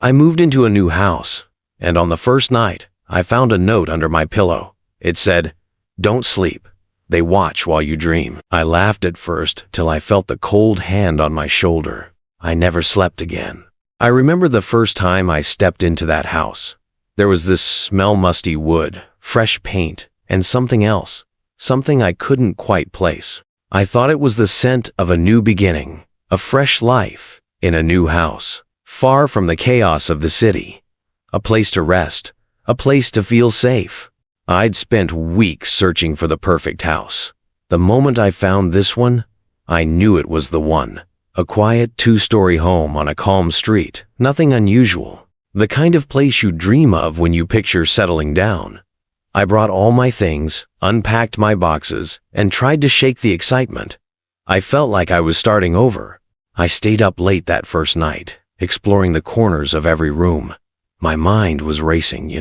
I moved into a new house, and on the first night, I found a note under my pillow. It said, "Don't sleep. They watch while you dream." I laughed at first till I felt the cold hand on my shoulder. I never slept again. I remember the first time I stepped into that house. There was this smell, musty wood, fresh paint, and something else, something I couldn't quite place. I thought it was the scent of a new beginning, a fresh life, in a new house, far from the chaos of the city. A place to rest, a place to feel safe. I'd spent weeks searching for the perfect house. The moment I found this one, I knew it was the one. A quiet two-story home on a calm street, nothing unusual. The kind of place you dream of when you picture settling down. I brought all my things, unpacked my boxes, and tried to shake the excitement. I felt like I was starting over. I stayed up late that first night, exploring the corners of every room. My mind was racing,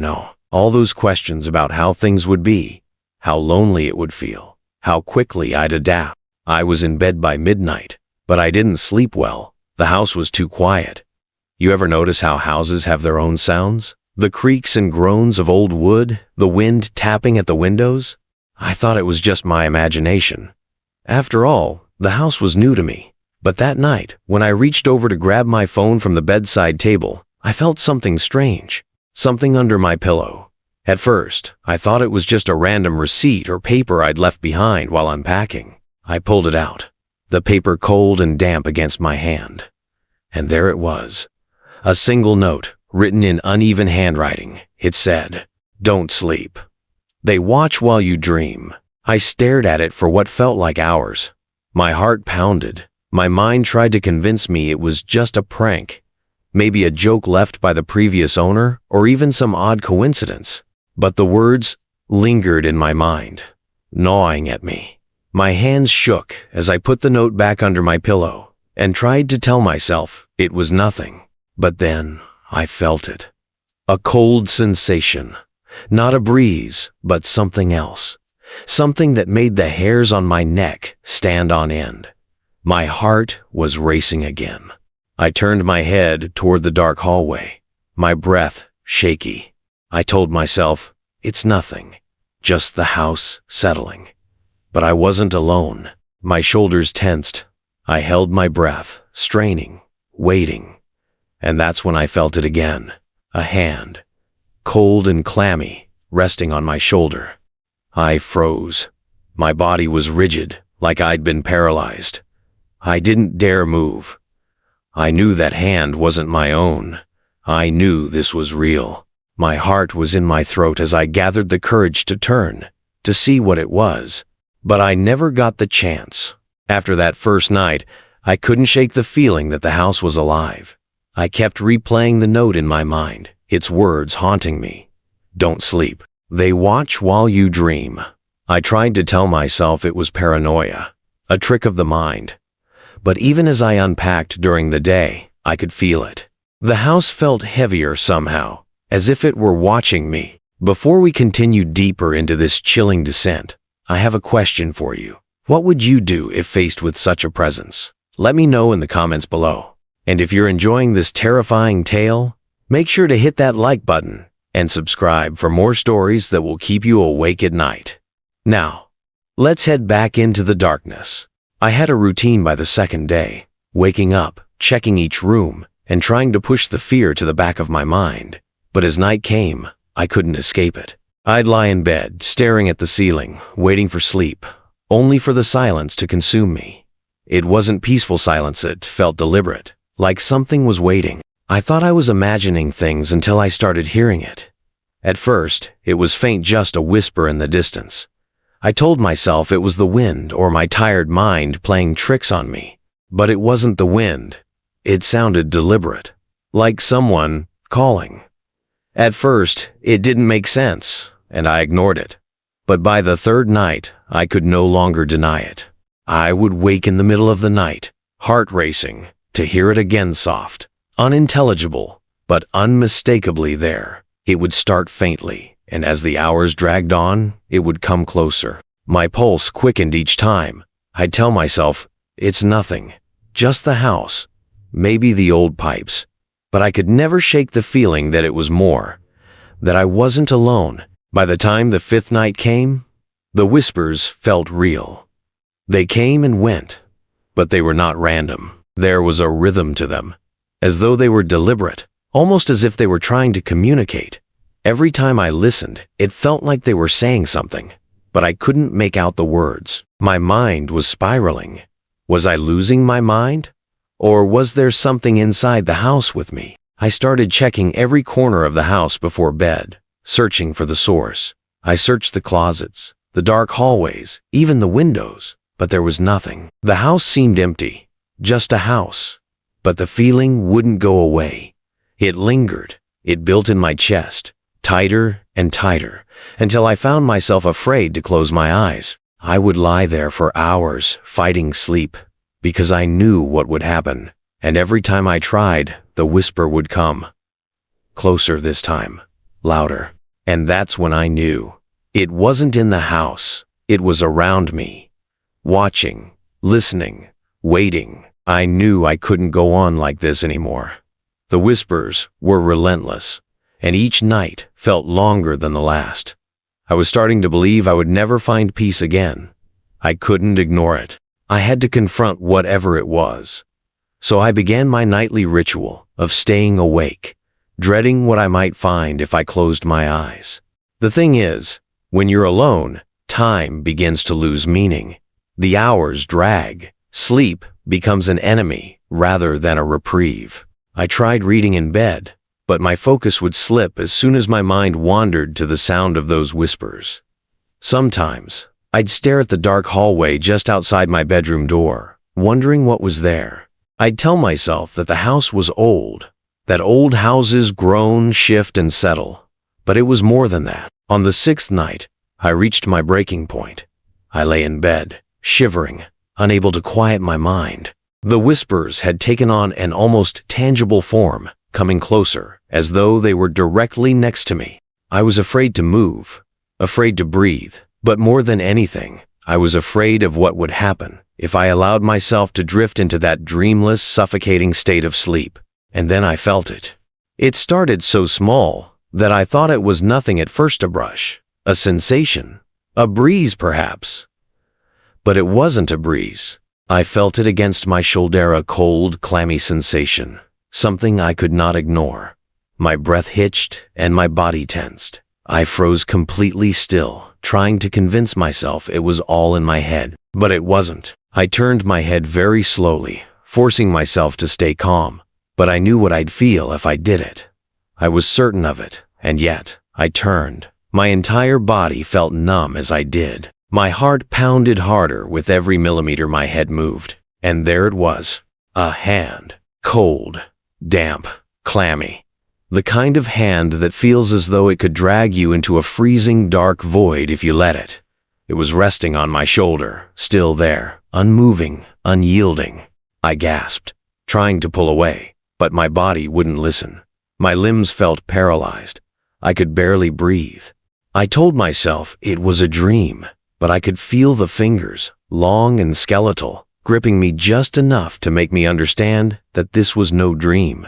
all those questions about how things would be, how lonely it would feel, how quickly I'd adapt. I was in bed by midnight, but I didn't sleep well. The house was too quiet. You ever notice how houses have their own sounds? The creaks and groans of old wood, the wind tapping at the windows? I thought it was just my imagination. After all, the house was new to me. But that night, when I reached over to grab my phone from the bedside table, I felt something strange, something under my pillow. At first, I thought it was just a random receipt or paper I'd left behind while unpacking. I pulled it out, the paper cold and damp against my hand. And there it was, a single note, written in uneven handwriting. It said, "Don't sleep. They watch while you dream." I stared at it for what felt like hours. My heart pounded. My mind tried to convince me it was just a prank, maybe a joke left by the previous owner, or even some odd coincidence. But the words lingered in my mind, gnawing at me. My hands shook as I put the note back under my pillow and tried to tell myself it was nothing. But then I felt it. A cold sensation. Not a breeze, but something else. Something that made the hairs on my neck stand on end. My heart was racing again. I turned my head toward the dark hallway, my breath shaky. I told myself, it's nothing, just the house settling. But I wasn't alone. My shoulders tensed. I held my breath, straining, waiting. And that's when I felt it again. A hand, cold and clammy, resting on my shoulder. I froze. My body was rigid, like I'd been paralyzed. I didn't dare move. I knew that hand wasn't my own. I knew this was real. My heart was in my throat as I gathered the courage to turn, to see what it was. But I never got the chance. After that first night, I couldn't shake the feeling that the house was alive. I kept replaying the note in my mind, its words haunting me. Don't sleep. They watch while you dream. I tried to tell myself it was paranoia, a trick of the mind. But even as I unpacked during the day, I could feel it. The house felt heavier somehow, as if it were watching me. Before we continue deeper into this chilling descent, I have a question for you. What would you do if faced with such a presence? Let me know in the comments below. And if you're enjoying this terrifying tale, make sure to hit that like button and subscribe for more stories that will keep you awake at night. Now, let's head back into the darkness. I had a routine by the second day, waking up, checking each room, and trying to push the fear to the back of my mind. But as night came, I couldn't escape it. I'd lie in bed, staring at the ceiling, waiting for sleep, only for the silence to consume me. It wasn't peaceful silence, it felt deliberate, like something was waiting. I thought I was imagining things until I started hearing it. At first, it was faint, just a whisper in the distance. I told myself it was the wind or my tired mind playing tricks on me. But it wasn't the wind. It sounded deliberate, like someone calling. At first, it didn't make sense, and I ignored it. But by the third night, I could no longer deny it. I would wake in the middle of the night, heart racing, to hear it again, soft, unintelligible, but unmistakably there. It would start faintly, and as the hours dragged on, it would come closer. My pulse quickened each time. I'd tell myself, it's nothing, just the house, maybe the old pipes. but I could never shake the feeling that it was more, that I wasn't alone. By the time the fifth night came, the whispers felt real. They came and went, but they were not random. There was a rhythm to them, as though they were deliberate, almost as if they were trying to communicate. Every time I listened, it felt like they were saying something, but I couldn't make out the words. My mind was spiraling. Was I losing my mind? Or was there something inside the house with me? I started checking every corner of the house before bed, searching for the source. I searched the closets, the dark hallways, even the windows, but there was nothing. The house seemed empty, just a house. But the feeling wouldn't go away. It lingered. It built in my chest, tighter and tighter, until I found myself afraid to close my eyes. I would lie there for hours, fighting sleep, because I knew what would happen, and every time I tried, the whisper would come. Closer this time, louder. And that's when I knew. It wasn't in the house. It was around me. Watching, listening, waiting. I knew I couldn't go on like this anymore. The whispers were relentless, and each night felt longer than the last. I was starting to believe I would never find peace again. I couldn't ignore it. I had to confront whatever it was. So I began my nightly ritual of staying awake, dreading what I might find if I closed my eyes. The thing is, when you're alone, time begins to lose meaning. The hours drag. Sleep becomes an enemy rather than a reprieve. I tried reading in bed, but my focus would slip as soon as my mind wandered to the sound of those whispers. Sometimes, I'd stare at the dark hallway just outside my bedroom door, wondering what was there. I'd tell myself that the house was old, that old houses groan, shift, and settle. But it was more than that. On the sixth night, I reached my breaking point. I lay in bed, shivering, unable to quiet my mind. The whispers had taken on an almost tangible form, coming closer, as though they were directly next to me. I was afraid to move, afraid to breathe, but more than anything, I was afraid of what would happen if I allowed myself to drift into that dreamless, suffocating state of sleep. And then I felt it. It started so small that I thought it was nothing at first: a brush, a sensation, a breeze perhaps. But it wasn't a breeze. I felt it against my shoulder, a cold, clammy sensation, something I could not ignore. My breath hitched and my body tensed. I froze completely still, trying to convince myself it was all in my head. But it wasn't. I turned my head very slowly, forcing myself to stay calm. But I knew what I'd feel if I did it. I was certain of it, and yet, I turned. My entire body felt numb as I did. My heart pounded harder with every millimeter my head moved. And there it was. A hand. Cold, damp, clammy. The kind of hand that feels as though it could drag you into a freezing dark void if you let it. It was resting on my shoulder, still there, unmoving, unyielding. I gasped, trying to pull away, but my body wouldn't listen. My limbs felt paralyzed. I could barely breathe. I told myself it was a dream, but I could feel the fingers, long and skeletal, gripping me just enough to make me understand that this was no dream.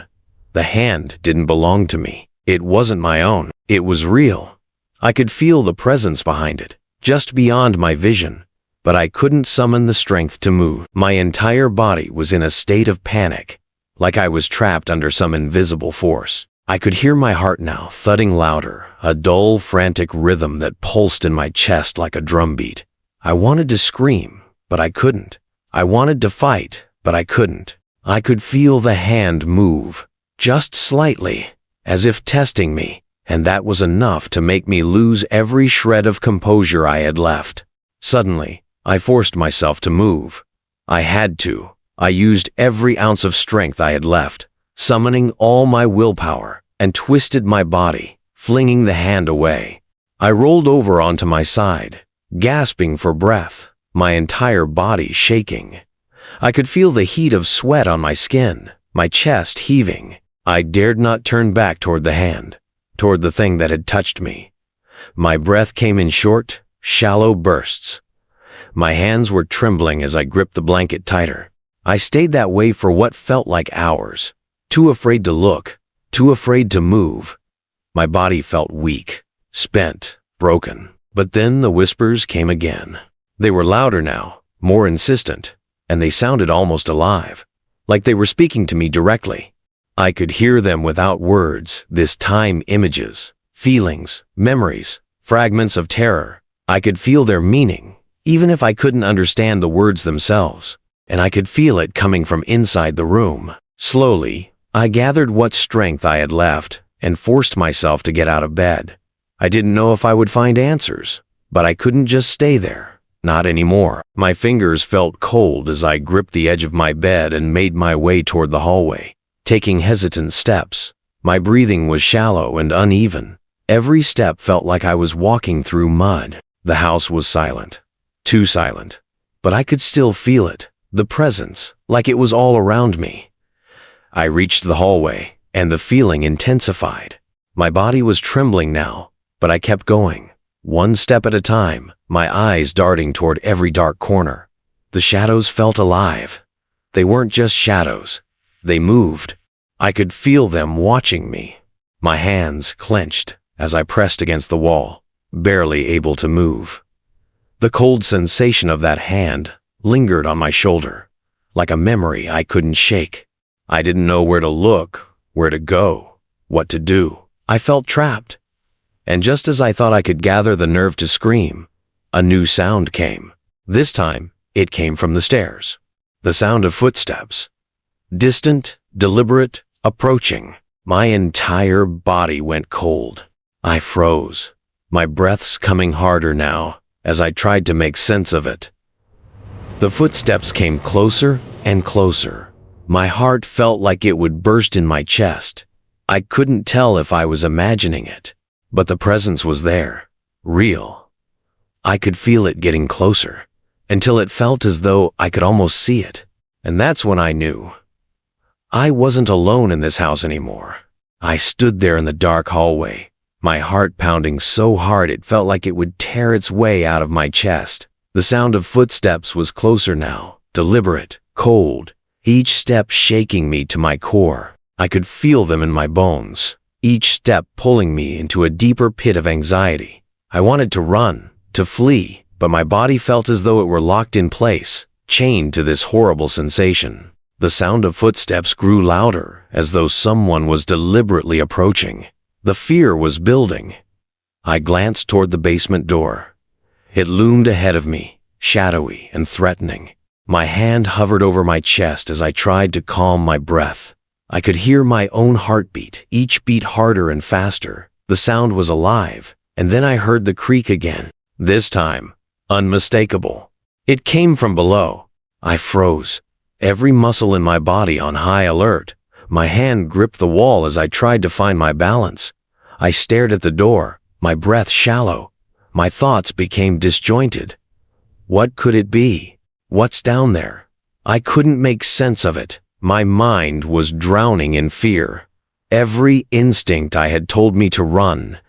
The hand didn't belong to me. It wasn't my own. It was real. I could feel the presence behind it, just beyond my vision, but I couldn't summon the strength to move. My entire body was in a state of panic, like I was trapped under some invisible force. I could hear my heart now thudding louder, a dull, frantic rhythm that pulsed in my chest like a drumbeat. I wanted to scream, but I couldn't. I wanted to fight, but I couldn't. I could feel the hand move, just slightly, as if testing me, and that was enough to make me lose every shred of composure I had left. Suddenly, I forced myself to move. I had to. I used every ounce of strength I had left, summoning all my willpower, and twisted my body, flinging the hand away. I rolled over onto my side, gasping for breath, my entire body shaking. I could feel the heat of sweat on my skin, my chest heaving. I dared not turn back toward the hand, toward the thing that had touched me. My breath came in short, shallow bursts. My hands were trembling as I gripped the blanket tighter. I stayed that way for what felt like hours, too afraid to look, too afraid to move. My body felt weak, spent, broken. But then the whispers came again. They were louder now, more insistent, and they sounded almost alive, like they were speaking to me directly. I could hear them without words, this time images, feelings, memories, fragments of terror. I could feel their meaning, even if I couldn't understand the words themselves, and I could feel it coming from inside the room. Slowly, I gathered what strength I had left and forced myself to get out of bed. I didn't know if I would find answers, but I couldn't just stay there. Not anymore. My fingers felt cold as I gripped the edge of my bed and made my way toward the hallway, taking hesitant steps. My breathing was shallow and uneven. Every step felt like I was walking through mud. The house was silent. Too silent. But I could still feel it, the presence, like it was all around me. I reached the hallway, and the feeling intensified. My body was trembling now, but I kept going, one step at a time, my eyes darting toward every dark corner. The shadows felt alive. They weren't just shadows. They moved. I could feel them watching me. My hands clenched as I pressed against the wall, barely able to move. The cold sensation of that hand lingered on my shoulder, like a memory I couldn't shake. I didn't know where to look, where to go, what to do. I felt trapped. And just as I thought I could gather the nerve to scream, a new sound came. This time, it came from the stairs. The sound of footsteps. Distant, deliberate, approaching. My entire body went cold. I froze, my breaths coming harder now as I tried to make sense of it. The footsteps came closer and closer. My heart felt like it would burst in my chest. I couldn't tell if I was imagining it, but the presence was there, real. I could feel it getting closer, until it felt as though I could almost see it. And that's when I knew. I wasn't alone in this house anymore. I stood there in the dark hallway, my heart pounding so hard it felt like it would tear its way out of my chest. The sound of footsteps was closer now, deliberate, cold, each step shaking me to my core. I could feel them in my bones, each step pulling me into a deeper pit of anxiety. I wanted to run, to flee, but my body felt as though it were locked in place, chained to this horrible sensation. The sound of footsteps grew louder, as though someone was deliberately approaching. The fear was building. I glanced toward the basement door. It loomed ahead of me, shadowy and threatening. My hand hovered over my chest as I tried to calm my breath. I could hear my own heartbeat, each beat harder and faster. The sound was alive, and then I heard the creak again. This time, unmistakable. It came from below. I froze, every muscle in my body on high alert. My hand gripped the wall as I tried to find my balance. I stared at the door, my breath shallow. My thoughts became disjointed. What could it be? What's down there? I couldn't make sense of it. My mind was drowning in fear. Every instinct I had told me to run.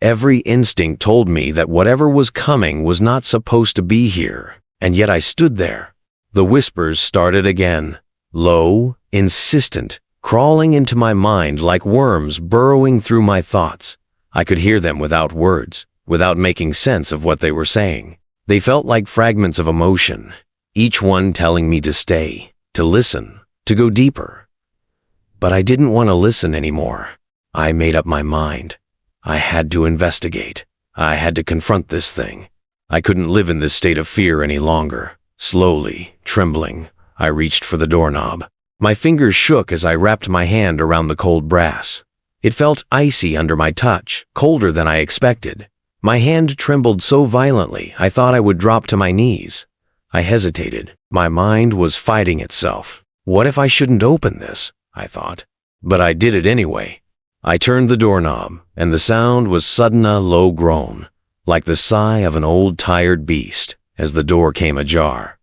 Every instinct told me that whatever was coming was not supposed to be here. And yet I stood there. The whispers started again, low, insistent, crawling into my mind like worms burrowing through my thoughts. I could hear them without words, without making sense of what they were saying. They felt like fragments of emotion, each one telling me to stay, to listen, to go deeper. But I didn't want to listen anymore. I made up my mind. I had to investigate. I had to confront this thing. I couldn't live in this state of fear any longer. Slowly, trembling, I reached for the doorknob. My fingers shook as I wrapped my hand around the cold brass. It felt icy under my touch, colder than I expected. My hand trembled so violently I thought I would drop to my knees. I hesitated. My mind was fighting itself. What if I shouldn't open this? I thought. But I did it anyway. I turned the doorknob, and the sound was sudden, a low groan, like the sigh of an old tired beast, as the door came ajar.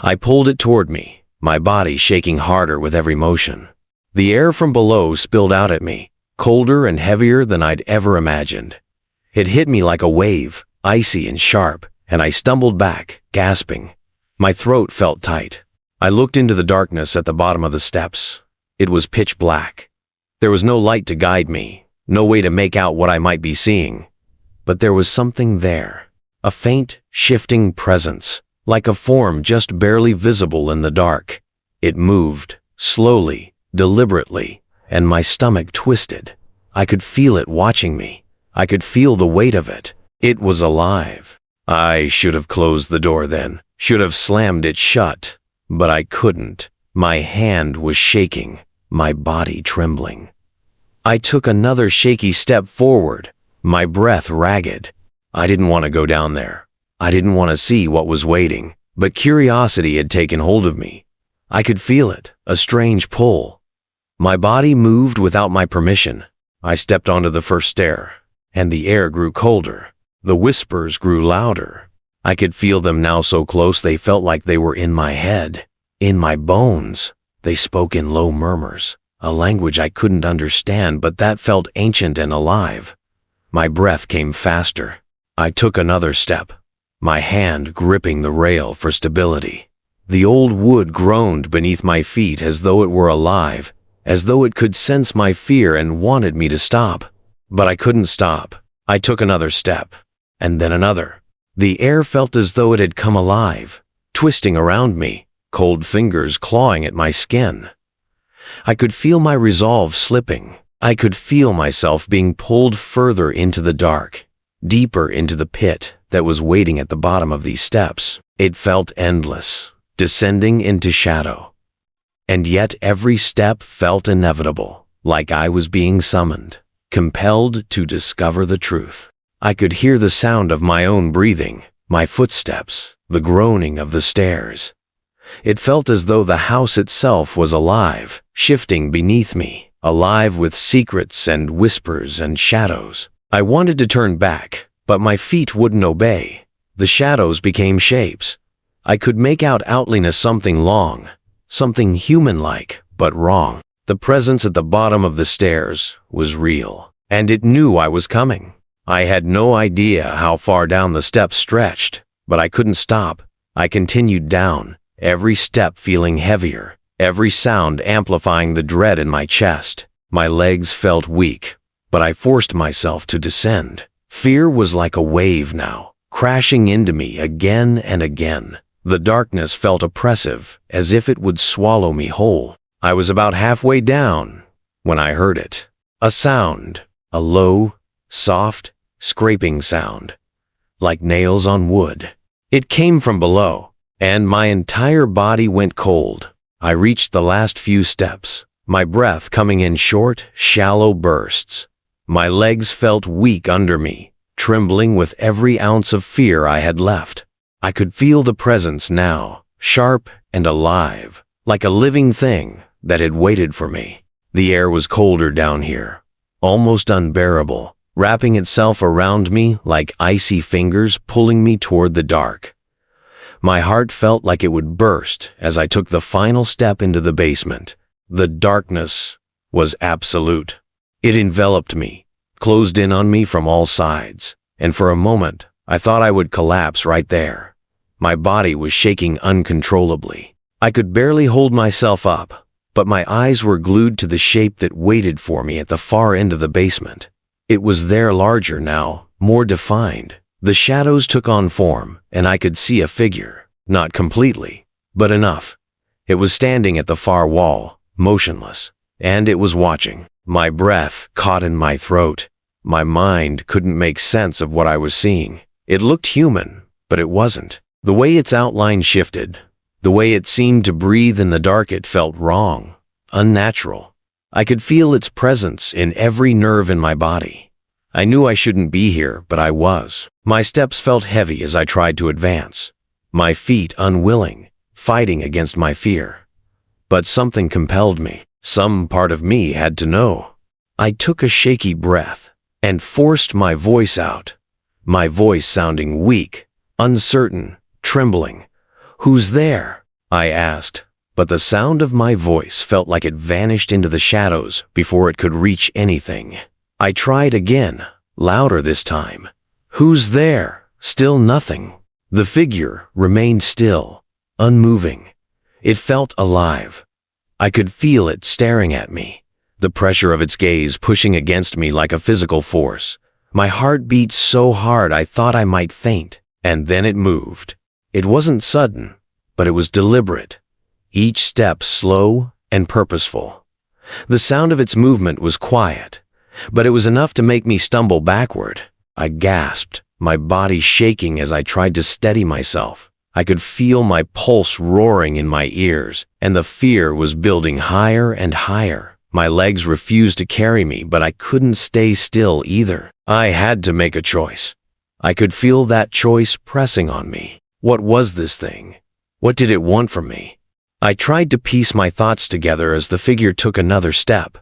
I pulled it toward me, my body shaking harder with every motion. The air from below spilled out at me, colder and heavier than I'd ever imagined. It hit me like a wave, icy and sharp, and I stumbled back, gasping. My throat felt tight. I looked into the darkness at the bottom of the steps. It was pitch black. There was no light to guide me, no way to make out what I might be seeing. But there was something there, a faint, shifting presence, like a form just barely visible in the dark. It moved, slowly, deliberately, and my stomach twisted. I could feel it watching me. I could feel the weight of it. It was alive. I should have closed the door then, should have slammed it shut, but I couldn't. My hand was shaking, my body trembling. I took another shaky step forward, my breath ragged. I didn't want to go down there. I didn't want to see what was waiting, but curiosity had taken hold of me. I could feel it, a strange pull. My body moved without my permission. I stepped onto the first stair, and the air grew colder. The whispers grew louder. I could feel them now so close they felt like they were in my head, in my bones. They spoke in low murmurs, a language I couldn't understand, but that felt ancient and alive. My breath came faster. I took another step, my hand gripping the rail for stability. The old wood groaned beneath my feet as though it were alive, as though it could sense my fear and wanted me to stop. But I couldn't stop. I took another step, and then another. The air felt as though it had come alive, twisting around me, cold fingers clawing at my skin. I could feel my resolve slipping. I could feel myself being pulled further into the dark, deeper into the pit that was waiting at the bottom of these steps. It felt endless, descending into shadow. And yet every step felt inevitable, like I was being summoned, compelled to discover the truth. I could hear the sound of my own breathing, my footsteps, the groaning of the stairs. It felt as though the house itself was alive, shifting beneath me, alive with secrets and whispers and shadows. I wanted to turn back, but my feet wouldn't obey. The shadows became shapes. I could make out outliness, something long, something human-like, but wrong. The presence at the bottom of the stairs was real, and it knew I was coming. I had no idea how far down the steps stretched, but I couldn't stop. I continued down, every step feeling heavier, every sound amplifying the dread in my chest. My legs felt weak, but I forced myself to descend. Fear was like a wave now, crashing into me again and again. The darkness felt oppressive, as if it would swallow me whole. I was about halfway down when I heard it. A sound, a low, soft, scraping sound, like nails on wood. It came from below, and my entire body went cold. I reached the last few steps, my breath coming in short, shallow bursts. My legs felt weak under me, trembling with every ounce of fear I had left. I could feel the presence now, sharp and alive, like a living thing that had waited for me. The air was colder down here, almost unbearable, wrapping itself around me like icy fingers pulling me toward the dark. My heart felt like it would burst as I took the final step into the basement. The darkness was absolute. It enveloped me, closed in on me from all sides, and for a moment, I thought I would collapse right there. My body was shaking uncontrollably. I could barely hold myself up, but my eyes were glued to the shape that waited for me at the far end of the basement. It was there, larger now, more defined. The shadows took on form, and I could see a figure, not completely, but enough. It was standing at the far wall, motionless, and it was watching. My breath caught in my throat. My mind couldn't make sense of what I was seeing. It looked human, but it wasn't. The way its outline shifted, the way it seemed to breathe in the dark, it felt wrong, unnatural. I could feel its presence in every nerve in my body. I knew I shouldn't be here, but I was. My steps felt heavy as I tried to advance, my feet unwilling, fighting against my fear. But something compelled me. Some part of me had to know. I took a shaky breath and forced my voice out, my voice sounding weak, uncertain, trembling. "Who's there?" I asked, but the sound of my voice felt like it vanished into the shadows before it could reach anything. I tried again, louder this time. "Who's there?" Still nothing. The figure remained still, unmoving. It felt alive. I could feel it staring at me, the pressure of its gaze pushing against me like a physical force. My heart beat so hard I thought I might faint, and then it moved. It wasn't sudden, but it was deliberate, each step slow and purposeful. The sound of its movement was quiet, but it was enough to make me stumble backward. I gasped, my body shaking as I tried to steady myself. I could feel my pulse roaring in my ears, and the fear was building higher and higher. My legs refused to carry me, but I couldn't stay still either. I had to make a choice. I could feel that choice pressing on me. What was this thing? What did it want from me? I tried to piece my thoughts together as the figure took another step.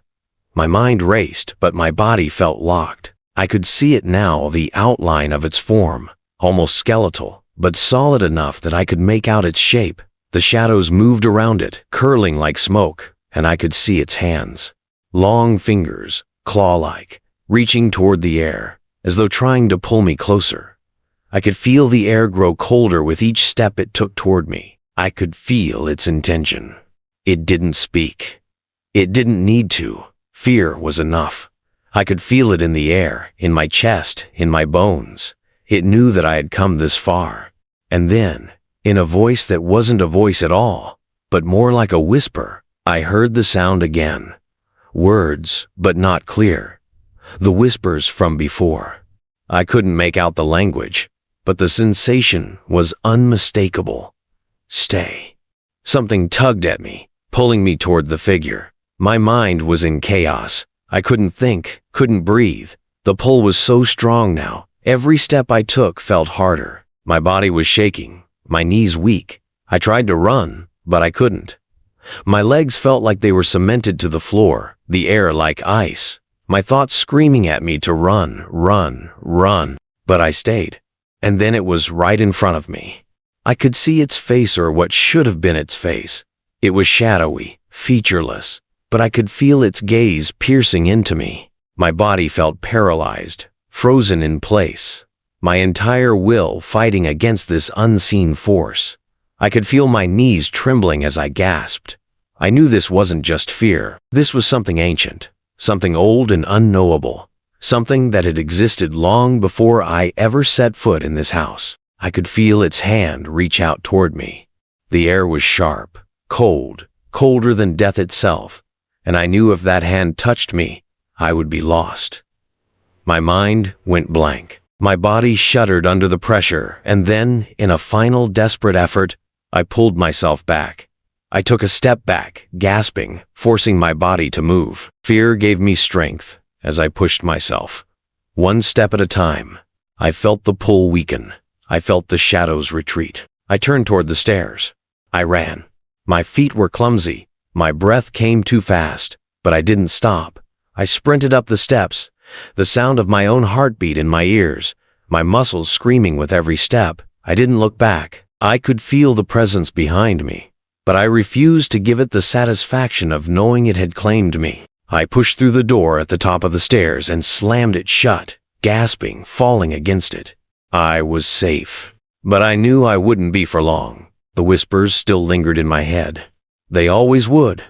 My mind raced, but my body felt locked. I could see it now, the outline of its form, almost skeletal, but solid enough that I could make out its shape. The shadows moved around it, curling like smoke, and I could see its hands. Long fingers, claw-like, reaching toward the air, as though trying to pull me closer. I could feel the air grow colder with each step it took toward me. I could feel its intention. It didn't speak. It didn't need to. Fear was enough. I could feel it in the air, in my chest, in my bones. It knew that I had come this far. And then, in a voice that wasn't a voice at all, but more like a whisper, I heard the sound again. Words, but not clear. The whispers from before. I couldn't make out the language, but the sensation was unmistakable. Stay. Something tugged at me, pulling me toward the figure. My mind was in chaos. I couldn't think, couldn't breathe. The pull was so strong now. Every step I took felt harder. My body was shaking, my knees weak. I tried to run, but I couldn't. My legs felt like they were cemented to the floor, the air like ice. My thoughts screaming at me to run, run, run. But I stayed. And then it was right in front of me. I could see its face, or what should have been its face. It was shadowy, featureless, but I could feel its gaze piercing into me. My body felt paralyzed, frozen in place. My entire will fighting against this unseen force. I could feel my knees trembling as I gasped. I knew this wasn't just fear. This was something ancient, something old and unknowable, something that had existed long before I ever set foot in this house. I could feel its hand reach out toward me. The air was sharp, cold, colder than death itself, and I knew if that hand touched me, I would be lost. My mind went blank. My body shuddered under the pressure, and then, in a final desperate effort, I pulled myself back. I took a step back, gasping, forcing my body to move. Fear gave me strength as I pushed myself. One step at a time, I felt the pull weaken. I felt the shadows retreat. I turned toward the stairs. I ran. My feet were clumsy. My breath came too fast, but I didn't stop. I sprinted up the steps, the sound of my own heartbeat in my ears, my muscles screaming with every step. I didn't look back. I could feel the presence behind me, but I refused to give it the satisfaction of knowing it had claimed me. I pushed through the door at the top of the stairs and slammed it shut, gasping, falling against it. I was safe, but I knew I wouldn't be for long. The whispers still lingered in my head. They always would.